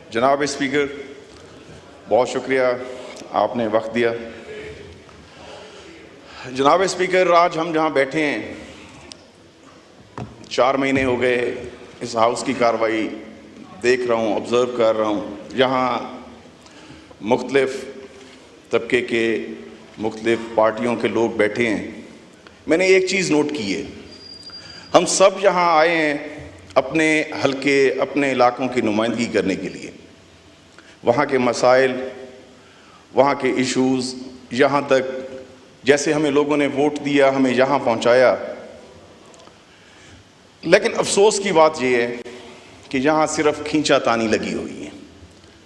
जनाब स्पीकर, बहुत शुक्रिया आपने वक्त दिया। जनाब स्पीकर, आज हम जहाँ बैठे हैं 4 महीने हो गए इस हाउस की कार्रवाई देख रहा हूँ, ऑब्ज़र्व कर रहा हूँ। यहाँ मुख्तलिफ़ तबके के मुख्तलिफ़ पार्टियों के लोग बैठे हैं। मैंने एक चीज़ नोट की है, हम सब यहाँ आए हैं अपने हलके, अपने इलाकों की नुमाइंदगी करने के लिए। वहाँ के मसाइल, वहाँ के इश्यूज़, यहाँ तक जैसे हमें लोगों ने वोट दिया, हमें यहाँ पहुँचाया। लेकिन अफसोस की बात यह है कि यहाँ सिर्फ खींचातानी लगी हुई है।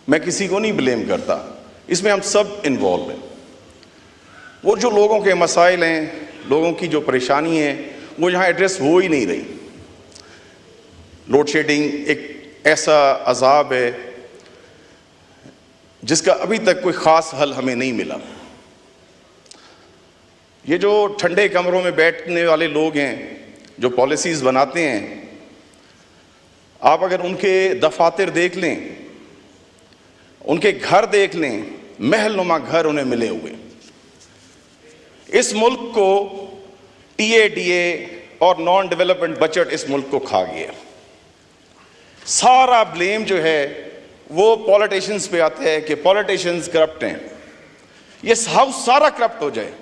मैं किसी को नहीं ब्लेम करता, इसमें हम सब इन्वॉल्व हैं। वो जो लोगों के मसाइल हैं, लोगों की जो परेशानी है, वो यहाँ एड्रेस हो ही नहीं रही। लोड शेडिंग एक ऐसा अजाब है जिसका अभी तक कोई ख़ास हल हमें नहीं मिला। ये जो ठंडे कमरों में बैठने वाले लोग हैं, जो पॉलिसीज़ बनाते हैं, आप अगर उनके दफातर देख लें, उनके घर देख लें, महलनुमा घर उन्हें मिले हुए। इस मुल्क को TADA और नॉन डेवलपमेंट बजट इस मुल्क को खा गया। सारा ब्लेम जो है वो पॉलिटिशियंस पे आता है कि पॉलिटिशियंस करप्ट हैं। ये हाउस सारा करप्ट हो जाए,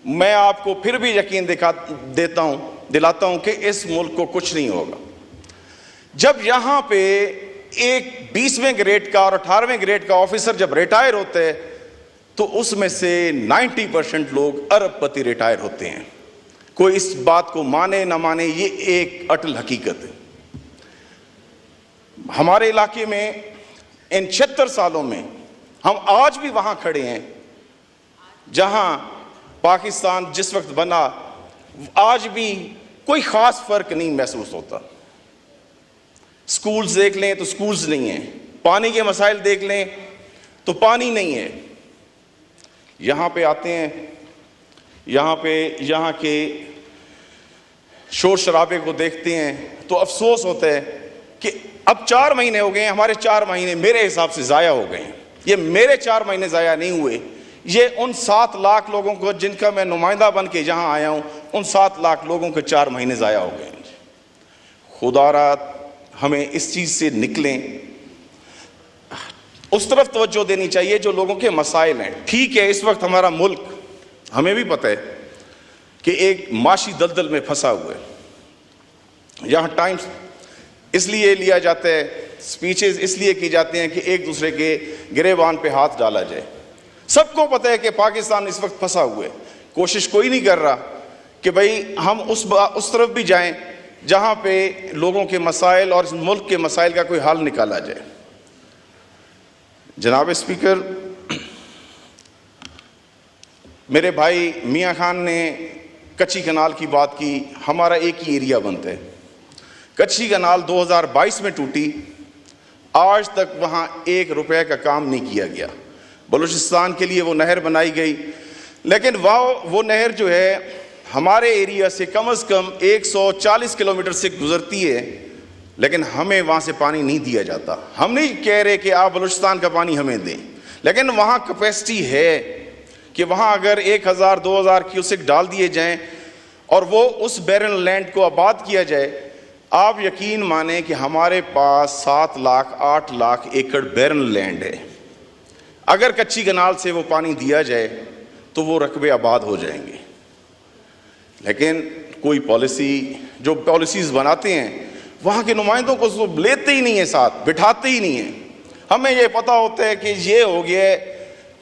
मैं आपको फिर भी यकीन दिलाता हूं कि इस मुल्क को कुछ नहीं होगा। जब यहां पे एक 20वें ग्रेड का और 18वें ग्रेड का ऑफिसर जब रिटायर होते हैं तो उसमें से 90% लोग अरबपति रिटायर होते हैं। कोई इस बात को माने ना माने, ये एक अटल हकीकत है। हमारे इलाके में इन 76 सालों में हम आज भी वहां खड़े हैं जहां पाकिस्तान जिस वक्त बना, आज भी कोई खास फर्क नहीं महसूस होता। स्कूल्स देख लें तो स्कूल्स नहीं है, पानी के मसाइल देख लें तो पानी नहीं है। यहाँ पे आते हैं, यहाँ के शोर शराबे को देखते हैं तो अफसोस होता है कि अब 4 महीने हो गए, हमारे 4 महीने मेरे हिसाब से ज़ाया हो गए हैं। ये मेरे 4 महीने ज़ाया नहीं हुए, ये उन 7 लाख लोगों को जिनका मैं नुमाइंदा बन के यहाँ आया हूँ, उन 7 लाख लोगों के 4 महीने ज़ाया हो गए। खुदारा हमें इस चीज़ से निकलें, उस तरफ तवज्जो देनी चाहिए जो लोगों के मसाइल हैं। ठीक है, इस वक्त हमारा मुल्क, हमें भी पता है कि एक माशी दलदल में फंसा हुआ है। यहाँ टाइम इसलिए लिया जाता है, स्पीचेस इसलिए की जाती हैं कि एक दूसरे के गिरेबान पे हाथ डाला जाए। सबको पता है कि पाकिस्तान इस वक्त फंसा हुआ है। कोशिश कोई नहीं कर रहा कि भाई हम उस तरफ भी जाएं जहां पे लोगों के मसाइल और इस मुल्क के मसाइल का कोई हल निकाला जाए। जनाब स्पीकर, मेरे भाई मियां खान ने कच्ची कनाल की बात की। हमारा एक ही एरिया बनता है। कच्ची कनाल 2022 में टूटी, आज तक वहाँ 1 रुपये का काम नहीं किया गया। बलूचिस्तान के लिए वो नहर बनाई गई, लेकिन वो नहर जो है हमारे एरिया से कम 140 किलोमीटर से गुजरती है, लेकिन हमें वहाँ से पानी नहीं दिया जाता। हम नहीं कह रहे कि आप बलूचिस्तान का पानी हमें दें, लेकिन वहाँ कैपेसिटी है कि वहाँ अगर 1000-2000 क्यूसेक डाल दिए जाएं और वो उस बैरन लैंड को आबाद किया जाए, आप यकीन माने कि हमारे पास 7 लाख 8 लाख एकड़ बैरन लैंड है। अगर कच्ची कनाल से वो पानी दिया जाए तो वो रकबे आबाद हो जाएंगे। लेकिन कोई पॉलिसी, जो पॉलिसीज़ बनाते हैं, वहाँ के नुमाइंदों को तो लेते ही नहीं है, साथ बिठाते ही नहीं है। हमें ये पता होता है कि ये हो गया है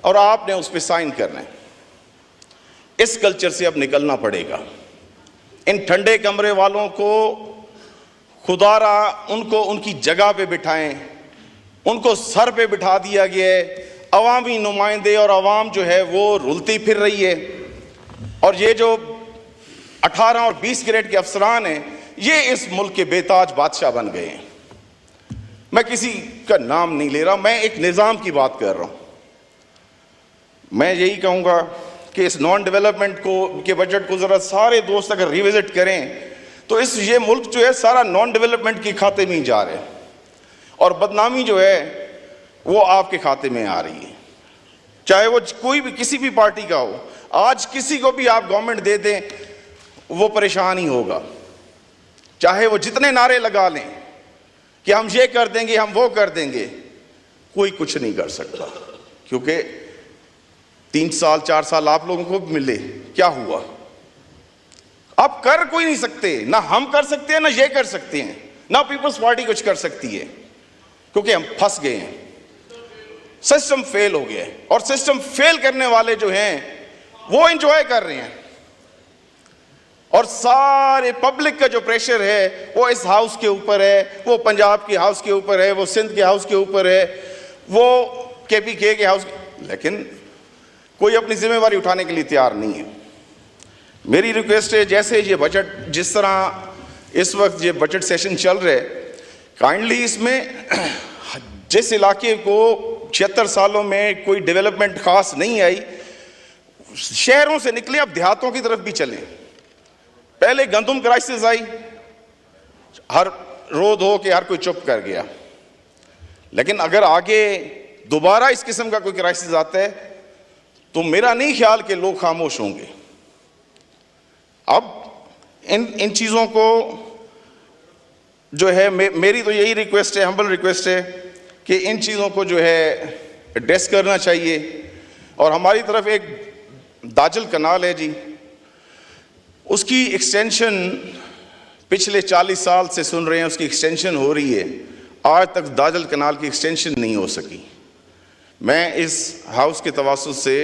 और आपने उस पर साइन करना है। इस कल्चर से अब निकलना पड़ेगा। इन ठंडे कमरे वालों को खुदारा उनको उनकी जगह पे बिठाएं। उनको सर पे बिठा दिया गया है। अवामी नुमाइंदे और अवाम जो है वो रुलती फिर रही है, और ये जो 18 और 20 ग्रेड के अफसरान हैं, ये इस मुल्क के बेताज बादशाह बन गए हैं। मैं किसी का नाम नहीं ले रहा, मैं एक निज़ाम की बात कर रहा हूँ। मैं यही कहूँगा कि इस नॉन डेवलपमेंट के बजट को ज़रा सारे दोस्त अगर रिविजिट करें तो ये मुल्क जो है सारा नॉन डेवलपमेंट के खाते में ही जा रहे हैं। और बदनामी जो है वो आपके खाते में आ रही है, चाहे वो कोई भी किसी भी पार्टी का हो। आज किसी को भी आप गवर्नमेंट दे दें वो परेशान ही होगा, चाहे वो जितने नारे लगा लें कि हम ये कर देंगे, हम वो कर देंगे, कोई कुछ नहीं कर सकता, क्योंकि 3 साल 4 साल आप लोगों को मिले, क्या हुआ? आप कर कोई नहीं सकते, ना हम कर सकते हैं, ना ये कर सकते हैं, ना पीपल्स पार्टी कुछ कर सकती है, क्योंकि हम फंस गए हैं, सिस्टम फेल हो गया है। और सिस्टम फेल करने वाले जो हैं वो एंजॉय कर रहे हैं, और सारे पब्लिक का जो प्रेशर है वो इस हाउस के ऊपर है, वो पंजाब के हाउस के ऊपर है, वो सिंध के हाउस के ऊपर है, वो KPK के हाउस, लेकिन कोई अपनी जिम्मेवारी उठाने के लिए तैयार नहीं है। मेरी रिक्वेस्ट है, जैसे ये बजट, जिस तरह इस वक्त ये बजट सेशन चल रहा है, काइंडली इसमें जिस इलाके को 76 सालों में कोई डेवलपमेंट खास नहीं आई, शहरों से निकले, अब देहातों की तरफ भी चलें। पहले गंदम क्राइसिस आई, हर रोज हो के हर कोई चुप कर गया, लेकिन अगर आगे दोबारा इस किस्म का कोई क्राइसिस आता है तो मेरा नहीं ख्याल कि लोग खामोश होंगे। अब इन चीज़ों को जो है, मेरी तो यही रिक्वेस्ट है, हम्बल रिक्वेस्ट है कि इन चीज़ों को जो है एड्रेस करना चाहिए। और हमारी तरफ एक दाजल कनाल है जी, उसकी एक्सटेंशन पिछले 40 साल से सुन रहे हैं, उसकी एक्सटेंशन हो रही है, आज तक दाजल कनाल की एक्सटेंशन नहीं हो सकी। मैं इस हाउस के तवासुत से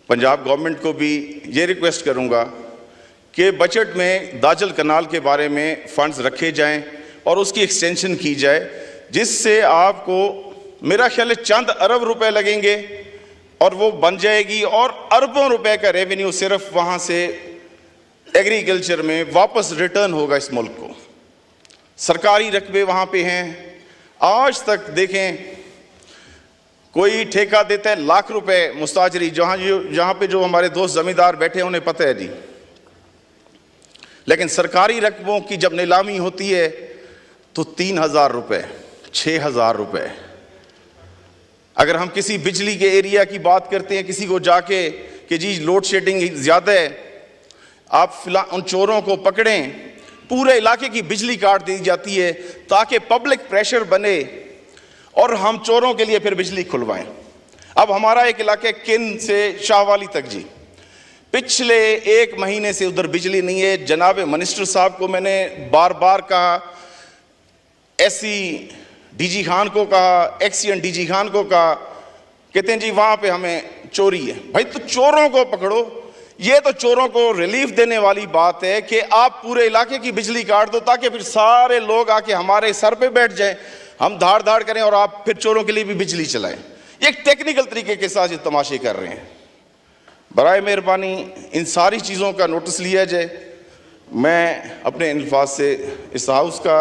पंजाब गवर्नमेंट को भी ये रिक्वेस्ट करूंगा कि बजट में दाजल कनाल के बारे में फंड्स रखे जाएं और उसकी एक्सटेंशन की जाए, जिससे आपको मेरा ख्याल है चंद अरब रुपए लगेंगे और वो बन जाएगी, और अरबों रुपए का रेवेन्यू सिर्फ वहाँ से एग्रीकल्चर में वापस रिटर्न होगा इस मुल्क को। सरकारी रकबे वहाँ पे हैं, आज तक देखें कोई ठेका देता है लाख रुपए मुस्ताजरी, जहाँ पे जो हमारे दोस्त जमींदार बैठे हैं उन्हें पता है जी, लेकिन सरकारी रकबों की जब नीलामी होती है तो 3,000 रुपए, 6,000 रुपए। अगर हम किसी बिजली के एरिया की बात करते हैं किसी को जाके कि जी लोड शेडिंग ज़्यादा है, आप उन चोरों को पकड़ें, पूरे इलाके की बिजली काट दी जाती है ताकि पब्लिक प्रेशर बने और हम चोरों के लिए फिर बिजली खुलवाएं। अब हमारा एक इलाका किन से शाहवाली तक जी, पिछले 1 महीने से उधर बिजली नहीं है। जनाब मिनिस्टर साहब को मैंने बार बार कहा, SC DG खान को कहा, XCN DG खान को कहा, कहते हैं जी वहाँ पे हमें चोरी है। भाई तो चोरों को पकड़ो, ये तो चोरों को रिलीफ देने वाली बात है कि आप पूरे इलाके की बिजली काट दो ताकि फिर सारे लोग आके हमारे सर पे बैठ जाएं, हम धाड़ धाड़ करें और आप फिर चोरों के लिए भी बिजली चलाएं। ये एक टेक्निकल तरीके के साथ ये तमाशे कर रहे हैं। बराए मेहरबानी इन सारी चीज़ों का नोटिस लिया जाए। मैं अपने अल्फाज से इस हाउस का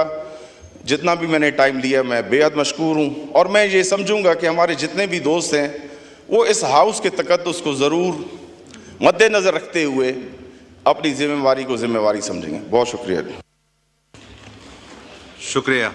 जितना भी मैंने टाइम लिया मैं बेहद मशकूर हूँ, और मैं ये समझूंगा कि हमारे जितने भी दोस्त हैं वो इस हाउस के तकद्दुस को ज़रूर मद्देनज़र रखते हुए अपनी जिम्मेवारी को जिम्मेवारी समझेंगे। बहुत शुक्रिया। शुक्रिया।